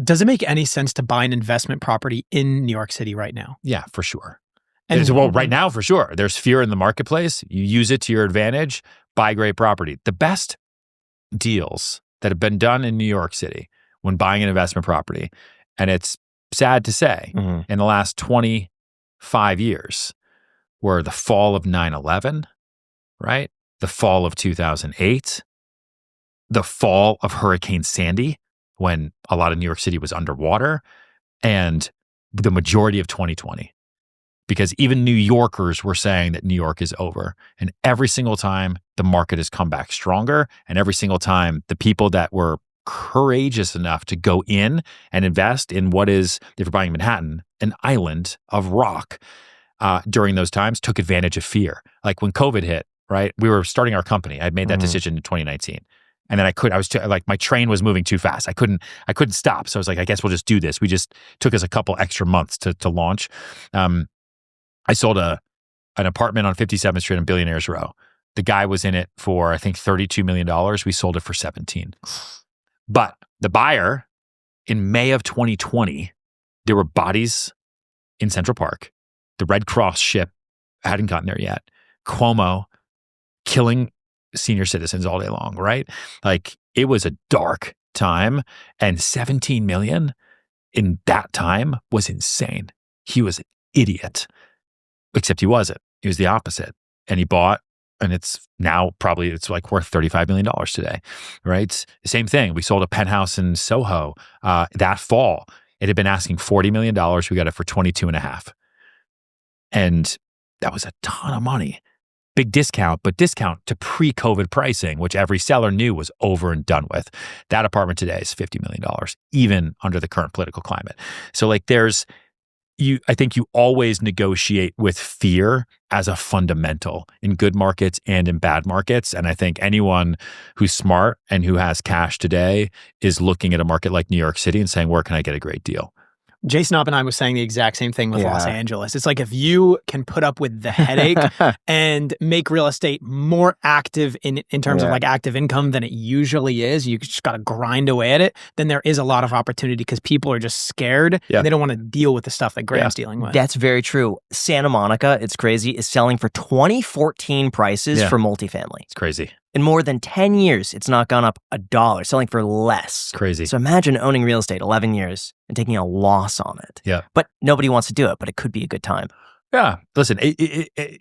Does it make any sense to buy an investment property in New York City right now? Yeah, for sure. Well, right now, for sure. There's fear in the marketplace. You use it to your advantage, buy great property. The best deals that have been done in New York City when buying an investment property, and it's sad to say, in the last 25 years, were the fall of 9/11, right? The fall of 2008, the fall of Hurricane Sandy, when a lot of New York City was underwater, and the majority of 2020. Because even New Yorkers were saying that New York is over. And every single time the market has come back stronger, and every single time the people that were courageous enough to go in and invest in what is, if you're buying Manhattan, an island of rock during those times, took advantage of fear. Like when COVID hit, right? We were starting our company. I made that decision in 2019. And then my train was moving too fast. I couldn't stop. So I was like, I guess we'll just do this. We just took us a couple extra months to launch. I sold an apartment on 57th Street on Billionaires Row. The guy was in it for, I think, $32 million. We sold it for 17. But the buyer, in May of 2020, there were bodies in Central Park. The Red Cross ship hadn't gotten there yet. Cuomo killing senior citizens all day long, right? Like, it was a dark time, and 17 million in that time was insane. He was an idiot. Except he wasn't. He was the opposite. And he bought, and it's now probably, it's like worth $35 million today, right? Same thing. We sold a penthouse in Soho that fall. It had been asking $40 million. We got it for 22.5. And that was a ton of money. Big discount, but discount to pre-COVID pricing, which every seller knew was over and done with. That apartment today is $50 million, even under the current political climate. So like I think you always negotiate with fear as a fundamental in good markets and in bad markets. And I think anyone who's smart and who has cash today is looking at a market like New York City and saying, where can I get a great deal? Jason Oppenheim was saying the exact same thing with Los Angeles. It's like, if you can put up with the headache and make real estate more active in terms of like active income than it usually is, you just got to grind away at it, then there is a lot of opportunity because people are just scared and they don't want to deal with the stuff that Graham's dealing with. That's very true. Santa Monica, it's crazy, is selling for 2014 prices for multifamily. It's crazy. In more than 10 years, it's not gone up $1, selling for less. Crazy. So imagine owning real estate 11 years and taking a loss on it. Yeah. But nobody wants to do it, but it could be a good time. Yeah. Listen,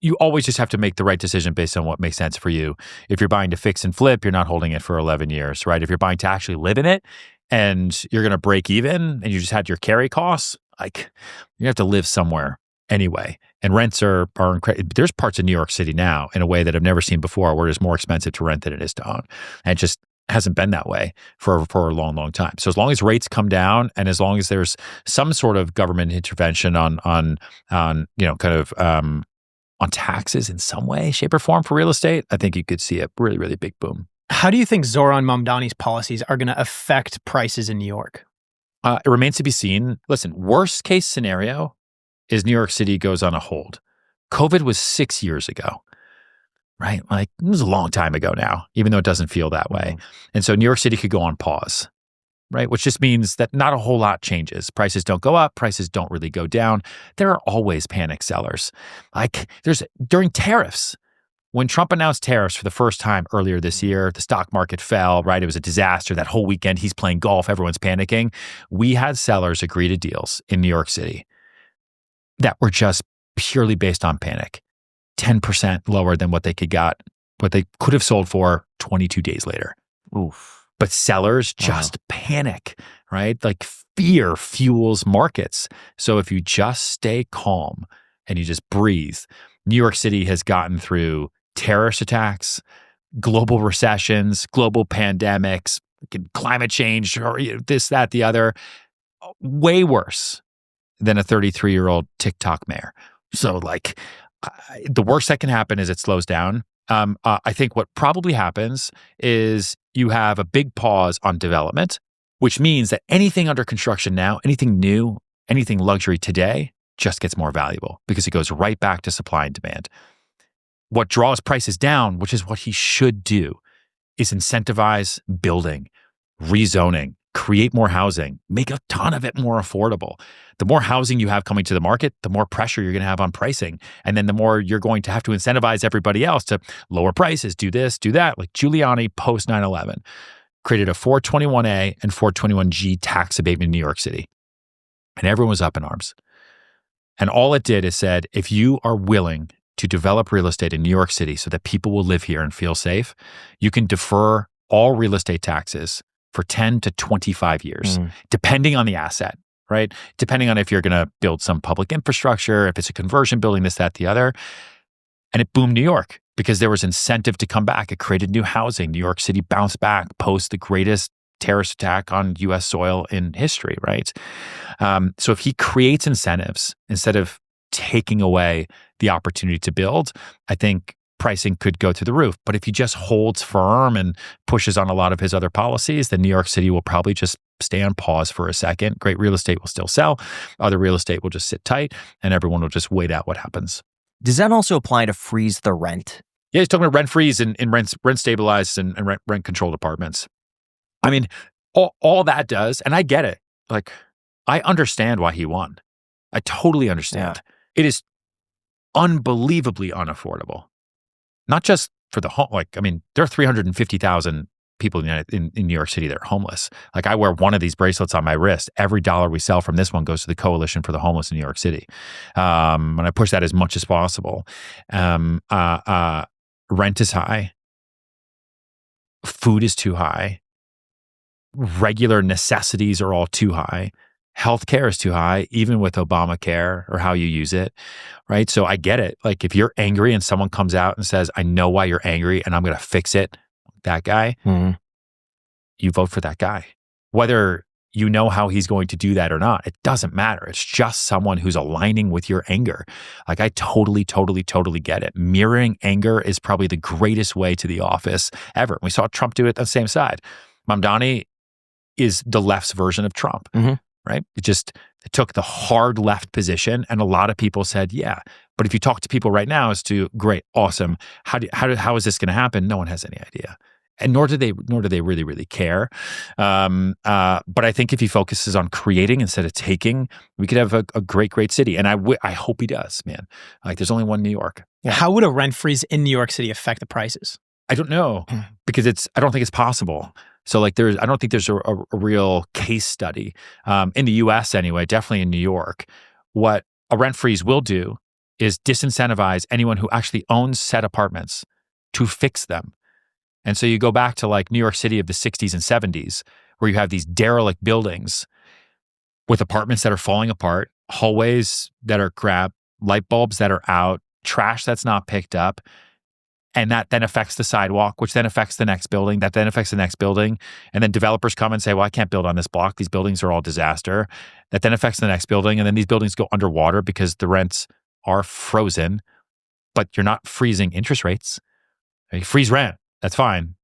you always just have to make the right decision based on what makes sense for you. If you're buying to fix and flip, you're not holding it for 11 years, right? If you're buying to actually live in it and you're going to break even and you just had your carry costs, like, you have to live somewhere anyway. And rents are incredible. There's parts of New York City now in a way that I've never seen before where it's more expensive to rent than it is to own. And it just hasn't been that way for a long, long time. So as long as rates come down and as long as there's some sort of government intervention on taxes in some way, shape or form for real estate, I think you could see a really, really big boom. How do you think Zohran Mamdani's policies are going to affect prices in New York? It remains to be seen. Listen, worst case scenario is New York City goes on a hold. COVID was 6 years ago, right? Like, it was a long time ago now, even though it doesn't feel that way. And so New York City could go on pause, right? Which just means that not a whole lot changes. Prices don't go up. Prices don't really go down. There are always panic sellers. Like, during tariffs, when Trump announced tariffs for the first time earlier this year, the stock market fell, right? It was a disaster. That whole weekend, he's playing golf. Everyone's panicking. We had sellers agree to deals in New York City that were just purely based on panic, 10% lower than what they could have sold for 22 days later. Oof. But sellers just panic, right? Like, fear fuels markets. So if you just stay calm and you just breathe, New York City has gotten through terrorist attacks, global recessions, global pandemics, climate change, or this, that, the other, way worse than a 33-year-old TikTok mayor. So like, the worst that can happen is it slows down. I think what probably happens is you have a big pause on development, which means that anything under construction now, anything new, anything luxury today just gets more valuable because it goes right back to supply and demand. What draws prices down, which is what he should do, is incentivize building, rezoning, create more housing, make a ton of it more affordable. The more housing you have coming to the market, the more pressure you're going to have on pricing. And then the more you're going to have to incentivize everybody else to lower prices, do this, do that. Like Giuliani post 9/11 created a 421A and 421G tax abatement in New York City. And everyone was up in arms. And all it did is said, if you are willing to develop real estate in New York City so that people will live here and feel safe, you can defer all real estate taxes for 10 to 25 years, depending on the asset, right? Depending on if you're going to build some public infrastructure, if it's a conversion building, this, that, the other. And it boomed New York because there was incentive to come back. It created new housing. New York City bounced back post the greatest terrorist attack on U.S. soil in history, right? So if he creates incentives instead of taking away the opportunity to build, I think pricing could go through the roof. But if he just holds firm and pushes on a lot of his other policies, then New York City will probably just stay on pause for a second. Great real estate will still sell. Other real estate will just sit tight and everyone will just wait out what happens. Does that also apply to freeze the rent? Yeah, he's talking about rent freeze and rent stabilized and rent controlled apartments. I mean, all that does, and I get it. Like, I understand why he won. I totally understand. Yeah. It is unbelievably unaffordable. Not just for the home, like, I mean, there are 350,000 people in New York City that are homeless. Like, I wear one of these bracelets on my wrist. Every dollar we sell from this one goes to the Coalition for the Homeless in New York City. And I push that as much as possible. Rent is high. Food is too high. Regular necessities are all too high. Healthcare is too high, even with Obamacare or how you use it, right? So I get it. Like, if you're angry and someone comes out and says, I know why you're angry and I'm going to fix it, that guy, you vote for that guy. Whether you know how he's going to do that or not, it doesn't matter. It's just someone who's aligning with your anger. Like, I totally get it. Mirroring anger is probably the greatest way to the office ever. We saw Trump do it on the same side. Mamdani is the left's version of Trump. Right? It took the hard left position, and a lot of people said, yeah. But if you talk to people right now as to, great, awesome, how is this going to happen? No one has any idea, and nor do they really care. But I think if he focuses on creating instead of taking, we could have a great city, and I hope he does, man. Like, there's only one New York. Yeah. How would a rent freeze in New York City affect the prices? I don't know, because I don't think it's possible. So like I don't think there's a real case study in the US anyway, definitely in New York. What a rent freeze will do is disincentivize anyone who actually owns said apartments to fix them. And so you go back to like New York City of the 60s and 70s, where you have these derelict buildings with apartments that are falling apart, hallways that are crap, light bulbs that are out, trash that's not picked up. And that then affects the sidewalk, which then affects the next building, that then affects the next building. And then developers come and say, well, I can't build on this block. These buildings are all disaster. That then affects the next building. And then these buildings go underwater because the rents are frozen, but you're not freezing interest rates. You freeze rent, that's fine,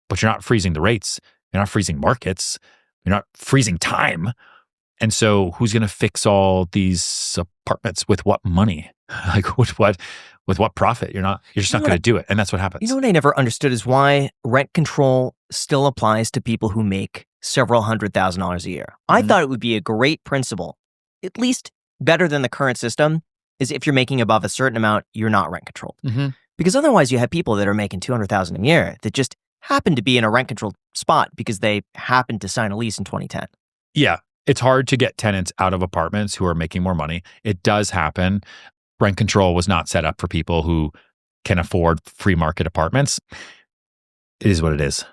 but you're not freezing the rates. You're not freezing markets. You're not freezing time. And so who's going to fix all these apartments with what money? Like with what profit? You're just not going to do it. And that's what happens. You know what I never understood is why rent control still applies to people who make several $100,000 a year. I thought it would be a great principle, at least better than the current system, is if you're making above a certain amount, you're not rent controlled. Because otherwise you have people that are making $200,000 a year that just happen to be in a rent controlled spot because they happened to sign a lease in 2010. Yeah. It's hard to get tenants out of apartments who are making more money. It does happen. Rent control was not set up for people who can afford free market apartments. It is what it is.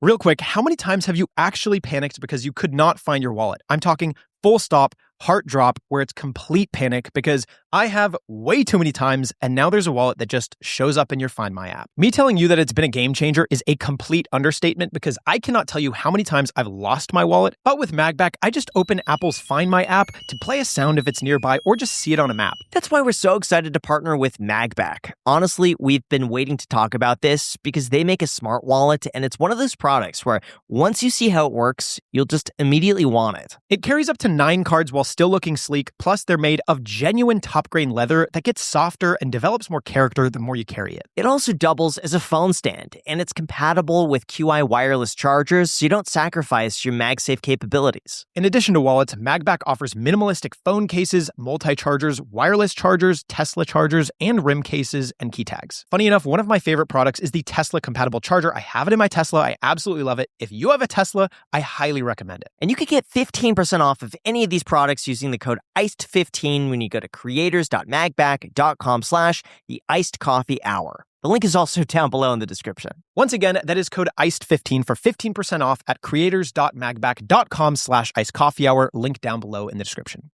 Real quick, how many times have you actually panicked because you could not find your wallet? I'm talking full stop, heart drop, where it's complete panic, because I have way too many times, and now there's a wallet that just shows up in your Find My app. Me telling you that it's been a game changer is a complete understatement, because I cannot tell you how many times I've lost my wallet. But with MagBack, I just open Apple's Find My app to play a sound if it's nearby or just see it on a map. That's why we're so excited to partner with MagBack. Honestly, we've been waiting to talk about this because they make a smart wallet, and it's one of those products where once you see how it works, you'll just immediately want it. It carries up to 9 cards while while still looking sleek. Plus, they're made of genuine top-grain leather that gets softer and develops more character the more you carry it. It also doubles as a phone stand, and it's compatible with QI wireless chargers, so you don't sacrifice your MagSafe capabilities. In addition to wallets, MagBack offers minimalistic phone cases, multi-chargers, wireless chargers, Tesla chargers, and rim cases and key tags. Funny enough, one of my favorite products is the Tesla-compatible charger. I have it in my Tesla. I absolutely love it. If you have a Tesla, I highly recommend it. And you could get 15% off of any of these products using the code iced15 when you go to creators.magback.com/the-iced-coffee-hour. The link is also down below in the description. Once again, that is code iced15 for 15% off at creators.magback.com/iced-coffee-hour. Link down below in the description.